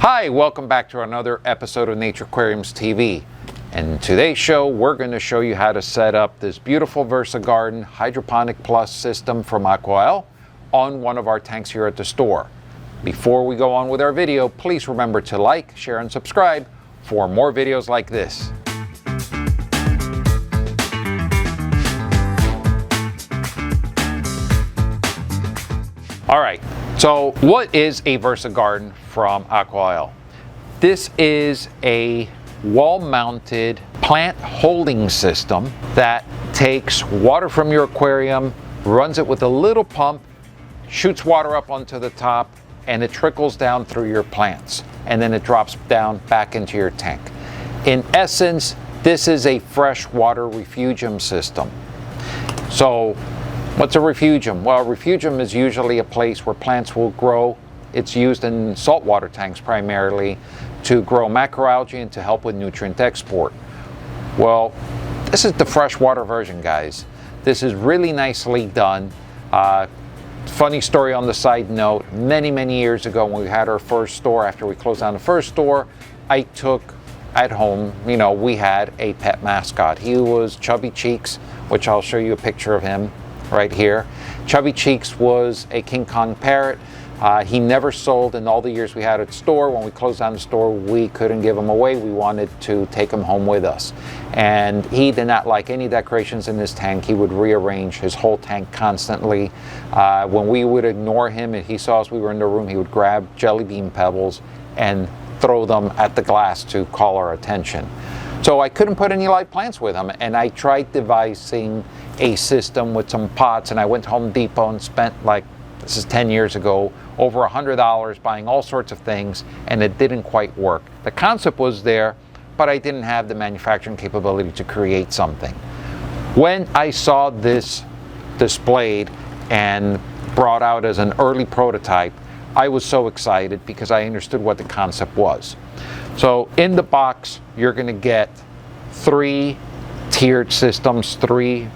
Hi, welcome back to another episode of Nature Aquariums TV. And in today's show, we're going to show you how to set up this beautiful Versa Garden Hydroponic Plus system from Aquael on one of our tanks here at the store. Before we go on with our video, please remember to like, share, and subscribe for more videos like this. All right, so what is a Versa Garden from Aquael? This is a wall-mounted plant holding system that takes water from your aquarium, runs it with a little pump, shoots water up onto the top, and it trickles down through your plants, and then it drops down back into your tank. In essence, this is a freshwater refugium system. So what's a refugium? Well, a refugium is usually a place where plants will grow. It's used in saltwater tanks primarily to grow macroalgae and to help with nutrient export. Well, this is the freshwater version, guys. This is really nicely done. Funny story on the side note, many years ago when we had our first store, after we closed down the first store, I took at home, we had a pet mascot. He was Chubby Cheeks, which I'll show you a picture of him right here. Chubby Cheeks was a King Kong parrot. He never sold in all the years we had at the store. When we closed down the store, we couldn't give him away. We wanted to take him home with us. And he did not like any decorations in his tank. He would rearrange his whole tank constantly. When we would ignore him and he saw us, we were in the room, he would grab jelly bean pebbles and throw them at the glass to call our attention. So I couldn't put any live plants with him, and I tried devising a system with some pots, and I went to Home Depot and spent, this is 10 years ago, over $100 buying all sorts of things, and it didn't quite work. The concept was there, but I didn't have the manufacturing capability to create something. When I saw this displayed and brought out as an early prototype, I was so excited because I understood what the concept was. So in the box, you're going to get 3 tiered systems, 3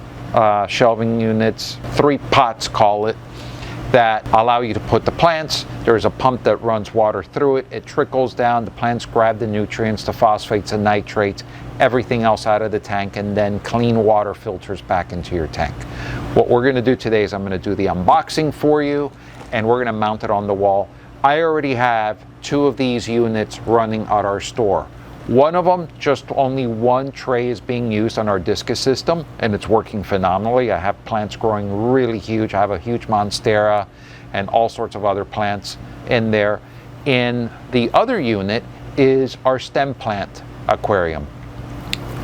shelving units, 3 pots, call it, that allow you to put the plants. There's a pump that runs water through it. It trickles down. The plants grab the nutrients, the phosphates and nitrates, everything else out of the tank, and then clean water filters back into your tank. What we're going to do today is I'm going to do the unboxing for you, and we're going to mount it on the wall. I already have 2 of these units running at our store. One of them, just only 1 tray is being used on our discus system, and it's working phenomenally. I have plants growing really huge. I have a huge monstera and all sorts of other plants in there. In the other unit is our stem plant aquarium.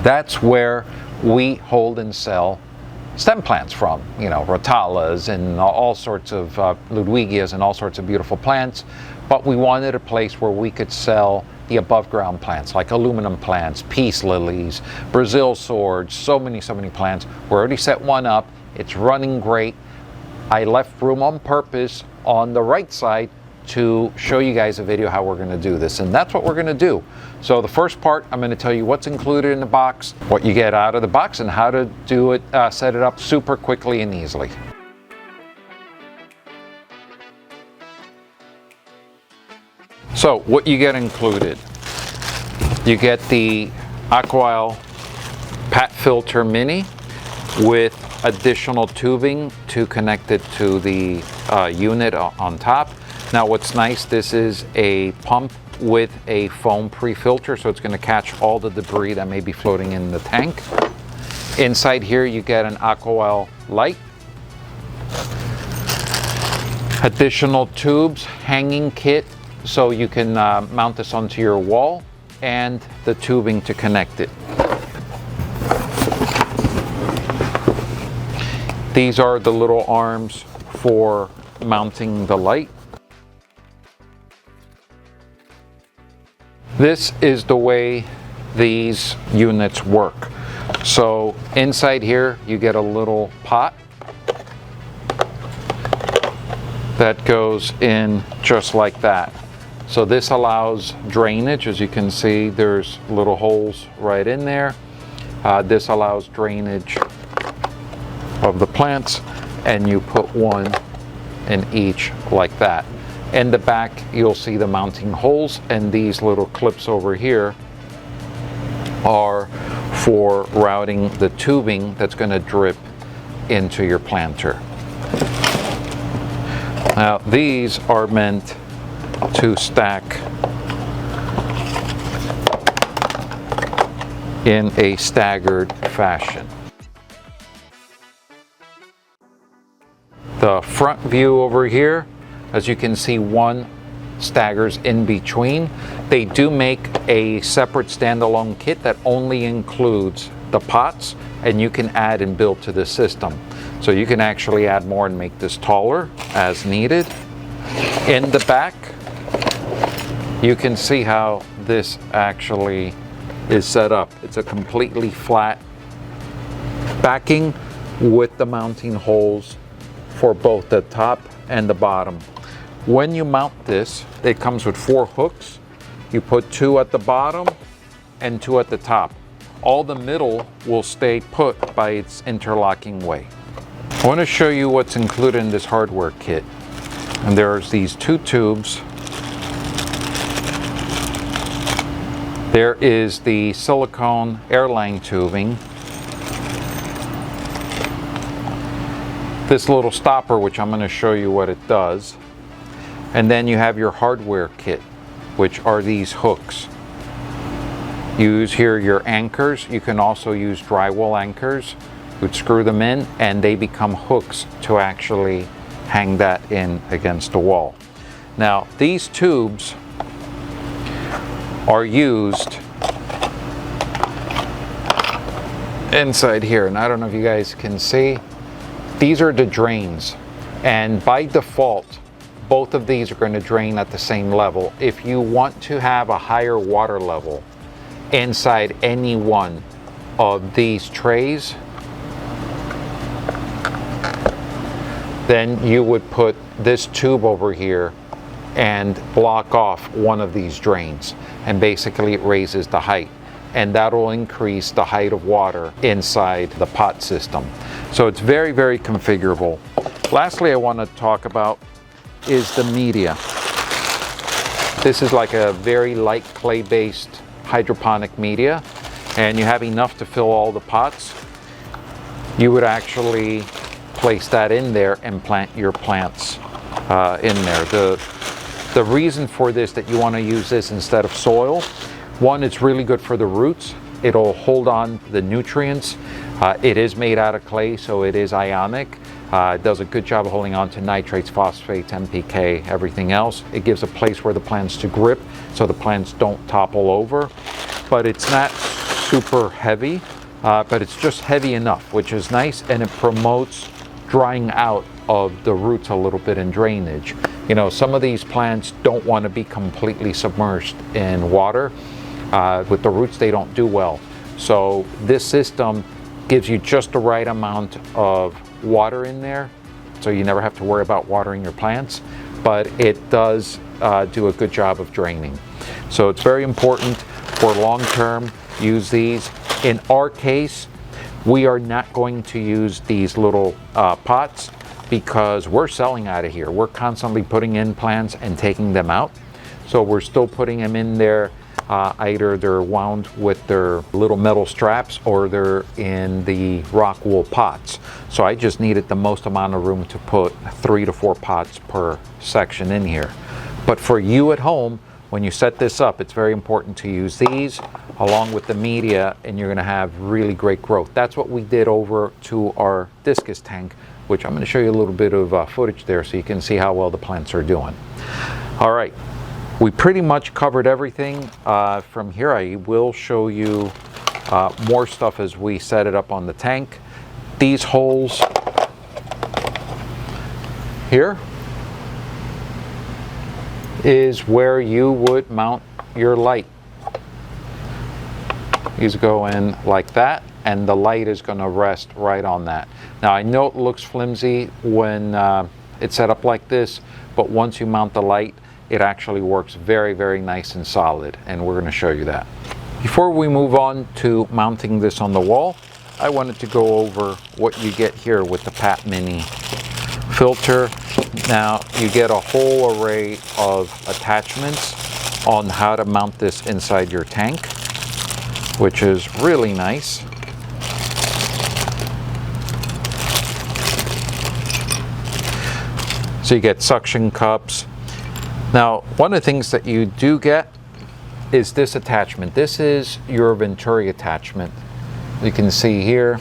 That's where we hold and sell stem plants from, Rotalas and all sorts of Ludwigias and all sorts of beautiful plants. But we wanted a place where we could sell the above ground plants like aluminum plants, peace lilies, Brazil swords, so many plants. We already set one up. It's running great. I left room on purpose on the right side to show you guys a video how we're going to do this, and that's what we're going to do. So the first part, I'm going to tell you what's included in the box, what you get out of the box, and how to do it, set it up super quickly and easily. So what you get included, you get the Aquael Pat Filter Mini with additional tubing to connect it to the unit on top. Now what's nice, this is a pump with a foam pre-filter, so it's going to catch all the debris that may be floating in the tank. Inside here you get an Aquael light, additional tubes, hanging kit, so you can mount this onto your wall, and the tubing to connect it. These are the little arms for mounting the light. This is the way these units work. So inside here you get a little pot that goes in just like that. So this allows drainage. As you can see, there's little holes right in there. This allows drainage of the plants, and you put one in each like that. In the back, you'll see the mounting holes, and these little clips over here are for routing the tubing that's going to drip into your planter. Now, these are meant to stack in a staggered fashion. The front view over here, as you can see, one staggers in between. They do make a separate standalone kit that only includes the pots, and you can add and build to the system. So you can actually add more and make this taller as needed. In the back, you can see how this actually is set up. It's a completely flat backing with the mounting holes for both the top and the bottom. When you mount this, it comes with 4 hooks. You put 2 at the bottom and 2 at the top. All the middle will stay put by its interlocking way. I want to show you what's included in this hardware kit. And there's these 2 tubes. There is the silicone airline tubing. This little stopper, which I'm going to show you what it does. And then you have your hardware kit, which are these hooks. Use here your anchors. You can also use drywall anchors. You would screw them in and they become hooks to actually hang that in against the wall. Now, these tubes are used inside here, and I don't know if you guys can see. These are the drains, and by default, both of these are going to drain at the same level. If you want to have a higher water level inside any one of these trays, then you would put this tube over here and block off one of these drains, and basically it raises the height, and that'll increase the height of water inside the pot system. So it's very, very configurable. Lastly, I want to talk about is the media. This is like a very light clay-based hydroponic media, and you have enough to fill all the pots. You would actually place that in there and plant your plants in there. The reason for this, that you want to use this instead of soil, one, it's really good for the roots. It'll hold on the nutrients. It is made out of clay, so it is ionic. It does a good job of holding on to nitrates, phosphates, NPK, everything else. It gives a place where the plants to grip so the plants don't topple over. But it's not super heavy, but it's just heavy enough, which is nice, and it promotes drying out of the roots a little bit in drainage. You know, some of these plants don't want to be completely submerged in water. With the roots, they don't do well. So this system gives you just the right amount of water in there, so you never have to worry about watering your plants, but it does do a good job of draining. So it's very important for long-term. Use these. In our case, we are not going to use these little pots because we're selling out of here. We're constantly putting in plants and taking them out. So we're still putting them in there. Either they're wound with their little metal straps or they're in the rock wool pots. So I just needed the most amount of room to put 3 to 4 pots per section in here. But for you at home, when you set this up, it's very important to use these along with the media, and you're going to have really great growth. That's what we did over to our discus tank, which I'm going to show you a little bit of footage there so you can see how well the plants are doing. All right. We pretty much covered everything from here. I will show you more stuff as we set it up on the tank. These holes here is where you would mount your light. These go in like that, and the light is going to rest right on that. Now, I know it looks flimsy when it's set up like this, but once you mount the light, it actually works very, very nice and solid, and we're going to show you that. Before we move on to mounting this on the wall, I wanted to go over what you get here with the Pat Mini filter. Now you get a whole array of attachments on how to mount this inside your tank, which is really nice. So you get suction cups. Now, one of the things that you do get is this attachment. This is your Venturi attachment. You can see here,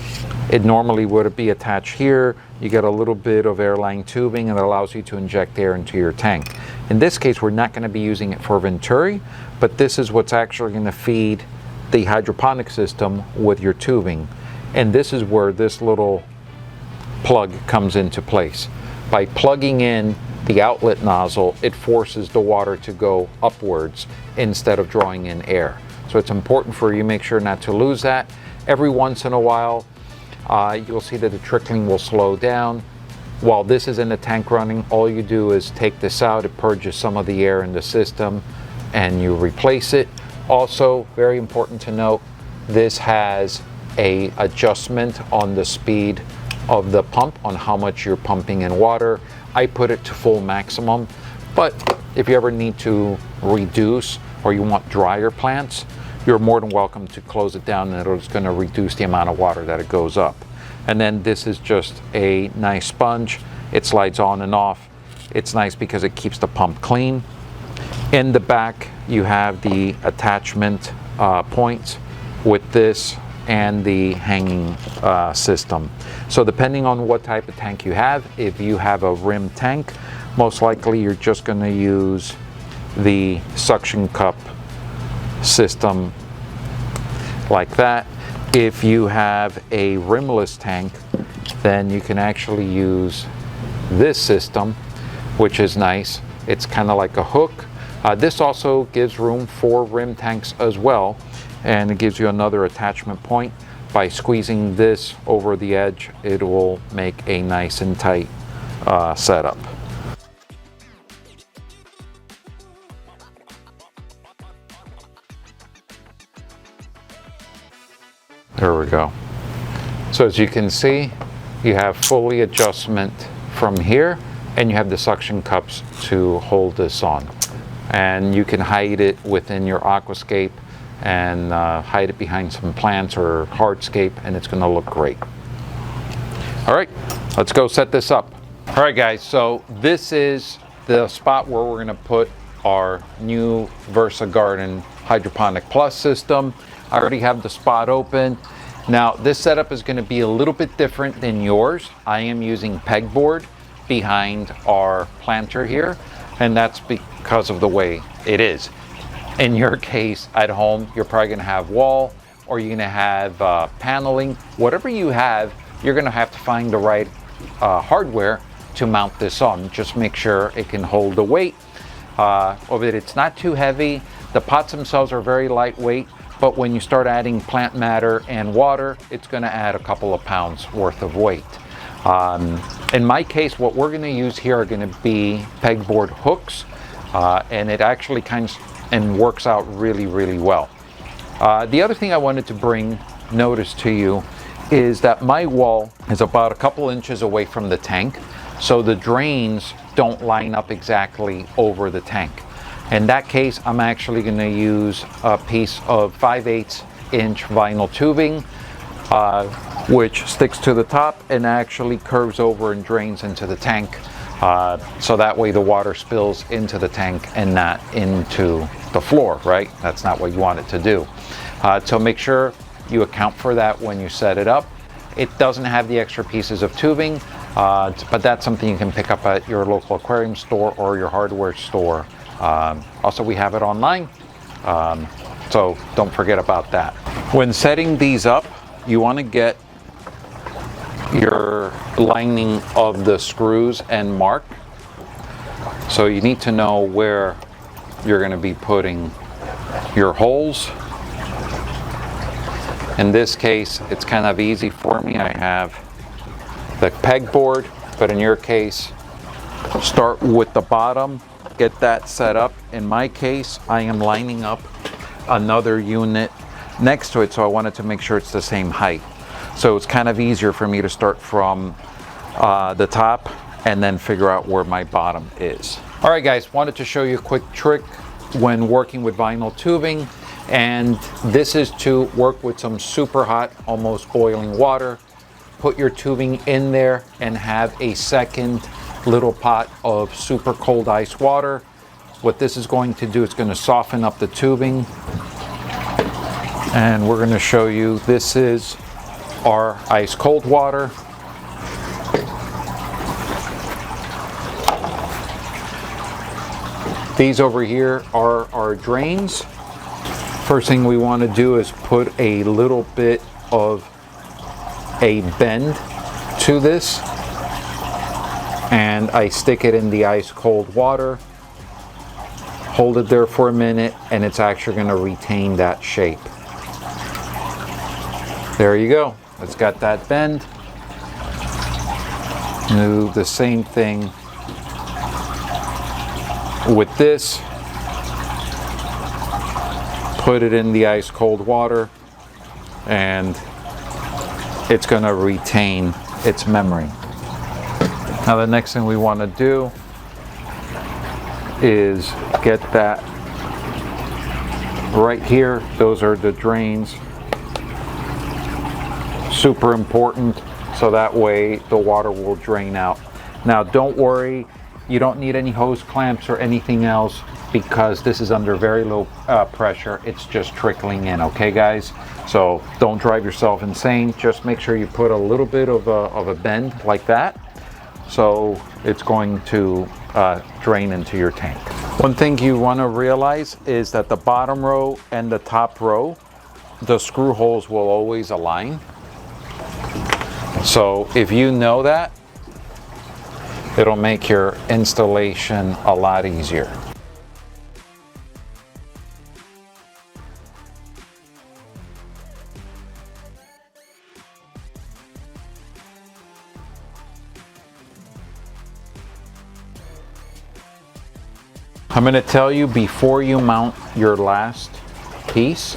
it normally would be attached here. You get a little bit of airline tubing and it allows you to inject air into your tank. In this case, we're not going to be using it for Venturi, but this is what's actually going to feed the hydroponic system with your tubing. And this is where this little plug comes into place. By plugging in the outlet nozzle, it forces the water to go upwards instead of drawing in air. So it's important for you to make sure not to lose that. Every once in a while, you'll see that the trickling will slow down. While this is in the tank running, all you do is take this out, it purges some of the air in the system, and you replace it. Also, very important to note, this has an adjustment on the speed of the pump, on how much you're pumping in water. I put it to full maximum, but if you ever need to reduce or you want drier plants, you're more than welcome to close it down, and it's going to reduce the amount of water that it goes up. And then this is just a nice sponge. It slides on and off. It's nice because it keeps the pump clean. In the back, you have the attachment points with this and the hanging system. So depending on what type of tank you have, if you have a rim tank, most likely you're just going to use the suction cup system like that. If you have a rimless tank, then you can actually use this system, which is nice. It's kind of like a hook. This also gives room for rim tanks as well, and it gives you another attachment point. By squeezing this over the edge, it will make a nice and tight setup. There we go. So as you can see, you have fully adjustment from here, and you have the suction cups to hold this on. And you can hide it within your aquascape and hide it behind some plants or hardscape, and it's going to look great. All right, let's go set this up. All right, guys, so this is the spot where we're going to put our new Versa Garden Hydroponic Plus system. I already have the spot open. Now, this setup is going to be a little bit different than yours. I am using pegboard behind our planter here, and that's because of the way it is. In your case, at home, you're probably going to have wall, or you're going to have paneling. Whatever you have, you're going to have to find the right hardware to mount this on. Just make sure it can hold the weight of it. It's not too heavy. The pots themselves are very lightweight, but when you start adding plant matter and water, it's going to add a couple of pounds worth of weight. In my case, what we're going to use here are going to be pegboard hooks, and it actually works out really, really well. The other thing I wanted to bring notice to you is that my wall is about a couple inches away from the tank, so the drains don't line up exactly over the tank. In that case, I'm actually going to use a piece of 5/8 inch vinyl tubing, which sticks to the top and actually curves over and drains into the tank. So that way the water spills into the tank and not into the floor, right? That's not what you want it to do. So make sure you account for that when you set it up. It doesn't have the extra pieces of tubing, but that's something you can pick up at your local aquarium store or your hardware store. Also, we have it online, so don't forget about that. When setting these up, you want to get your lining of the screws and mark. So you need to know where you're going to be putting your holes. In this case, it's kind of easy for me. I have the pegboard, but in your case, start with the bottom, get that set up. In my case, I am lining up another unit next to it, so I wanted to make sure it's the same height. So it's kind of easier for me to start from the top and then figure out where my bottom is. All right guys, wanted to show you a quick trick when working with vinyl tubing, and this is to work with some super hot, almost boiling water. Put your tubing in there and have a second little pot of super cold ice water. What this is going to do, it's going to soften up the tubing. And we're going to show you, this is our ice cold water. These over here are our drains. First thing we want to do is put a little bit of a bend to this, and I stick it in the ice cold water, hold it there for a minute, and it's actually going to retain that shape. There you go, it's got that bend. Do the same thing with this. Put it in the ice cold water, and it's going to retain its memory. Now the next thing we want to do is get that right here. Those are the drains. Super important, so that way the water will drain out. Now don't worry, you don't need any hose clamps or anything else, because this is under very low pressure. It's just trickling in, okay guys? So don't drive yourself insane. Just make sure you put a little bit of a bend like that, so it's going to drain into your tank. One thing you want to realize is that the bottom row and the top row, the screw holes will always align. So if you know that, it'll make your installation a lot easier. I'm going to tell you, before you mount your last piece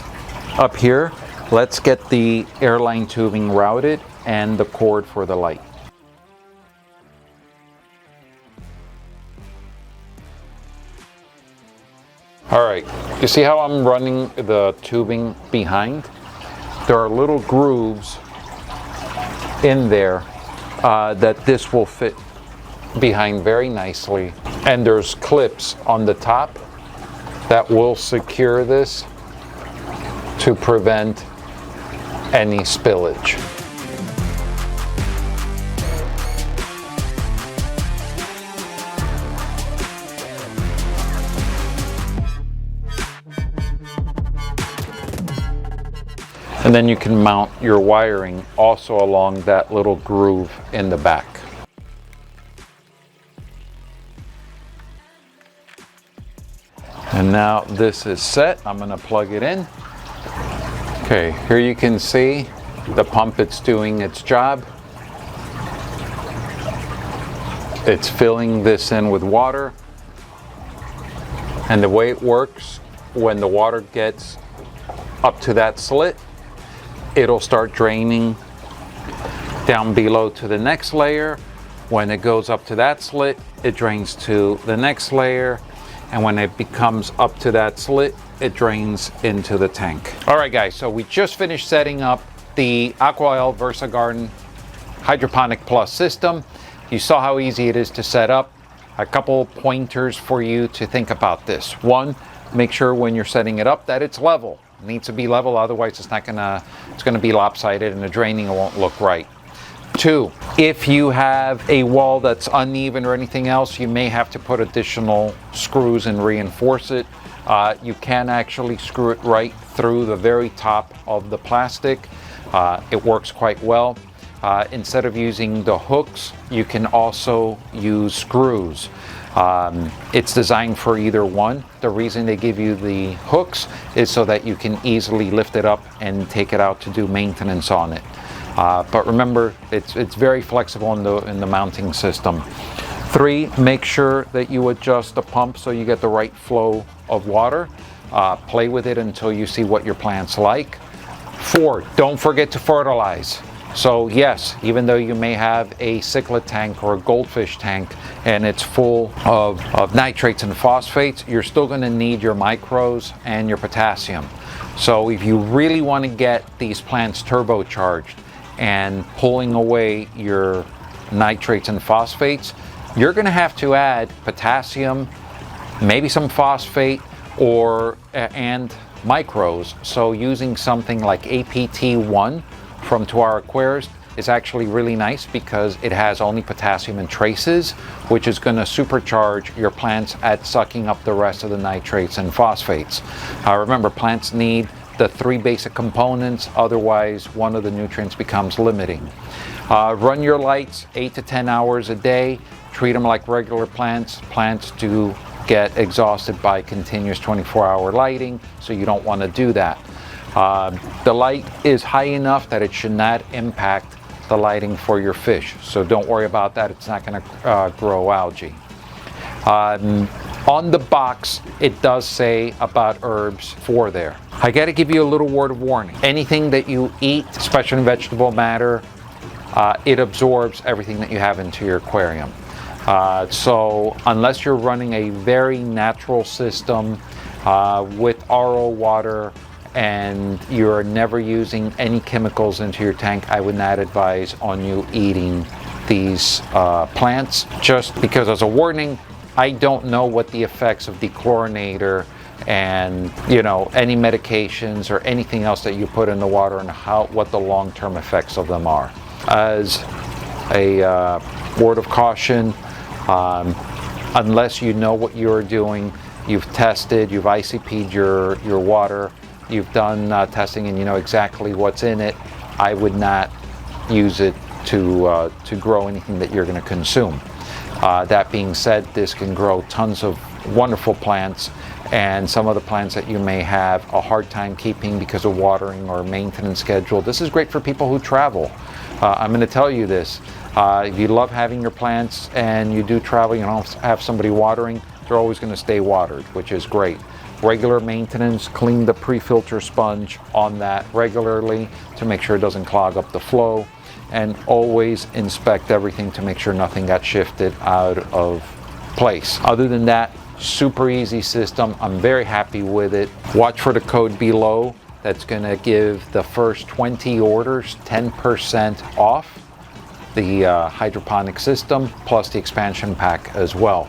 up here, let's get the airline tubing routed and the cord for the light. All right, you see how I'm running the tubing behind? There are little grooves in there that this will fit behind very nicely, and there's clips on the top that will secure this to prevent any spillage. And then you can mount your wiring also along that little groove in the back. And now this is set. I'm going to plug it in. Okay, here you can see the pump, it's doing its job. It's filling this in with water. And the way it works, when the water gets up to that slit, it'll start draining down below to the next layer. When it goes up to that slit, it drains to the next layer. And when it becomes up to that slit, it drains into the tank. All right guys, so we just finished setting up the Aquael Versa Garden Hydroponic Plus system. You saw how easy it is to set up. A couple pointers for you to think about this. One, make sure when you're setting it up that it's level. It needs to be level, otherwise it's gonna be lopsided and the draining won't look right. Two, if you have a wall that's uneven or anything else, you may have to put additional screws and reinforce it. You can actually screw it right through the very top of the plastic. It works quite well. Instead of using the hooks, you can also use screws. It's designed for either one. The reason they give you the hooks is so that you can easily lift it up and take it out to do maintenance on it. But remember, it's very flexible in the mounting system. Three, make sure that you adjust the pump so you get the right flow of water. Play with it until you see what your plant's like. Four, don't forget to fertilize. So yes, even though you may have a cichlid tank or a goldfish tank and it's full of nitrates and phosphates, you're still going to need your micros and your potassium. So if you really want to get these plants turbocharged and pulling away your nitrates and phosphates, you're going to have to add potassium, maybe some phosphate, and micros. So using something like APT1 from To Our Aquarist is actually really nice because it has only potassium and traces, which is going to supercharge your plants at sucking up the rest of the nitrates and phosphates. Remember, plants need the 3 basic components, otherwise one of the nutrients becomes limiting. Run your lights 8 to 10 hours a day. Treat them like regular plants. Plants do get exhausted by continuous 24-hour lighting, so you don't want to do that. The light is high enough that it should not impact the lighting for your fish, so don't worry about that. It's not going to grow algae. On the box, it does say about herbs for there. I got to give you a little word of warning. Anything that you eat, especially vegetable matter, it absorbs everything that you have into your aquarium. So unless you're running a very natural system with RO water and you're never using any chemicals into your tank, I would not advise on you eating these plants. Just because, as a warning, I don't know what the effects of dechlorinator and any medications or anything else that you put in the water and what the long-term effects of them are. As a word of caution, unless you know what you're doing, you've tested, you've ICP'd your water, you've done testing and you know exactly what's in it, I would not use it to grow anything that you're going to consume. That being said, this can grow tons of wonderful plants, and some of the plants that you may have a hard time keeping because of watering or maintenance schedule. This is great for people who travel. I'm going to tell you this. If you love having your plants and you do travel, you don't have somebody watering, they're always going to stay watered, which is great. Regular maintenance, clean the pre-filter sponge on that regularly to make sure it doesn't clog up the flow, and always inspect everything to make sure nothing got shifted out of place. Other than that, super easy system. I'm very happy with it. Watch for the code below. That's going to give the first 20 orders 10% off the hydroponic system, plus the expansion pack as well.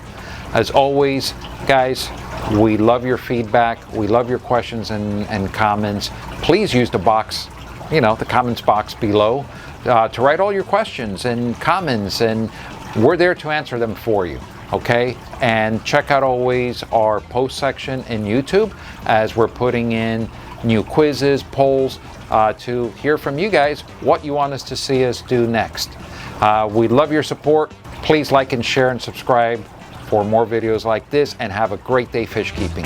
As always, guys, we love your feedback. We love your questions and comments. Please use the box, the comments box below to write all your questions and comments, and we're there to answer them for you. Okay, and check out always our post section in YouTube as we're putting in new quizzes, polls to hear from you guys what you want us to see us do next. We love your support. Please like and share and subscribe for more videos like this, and have a great day fish keeping.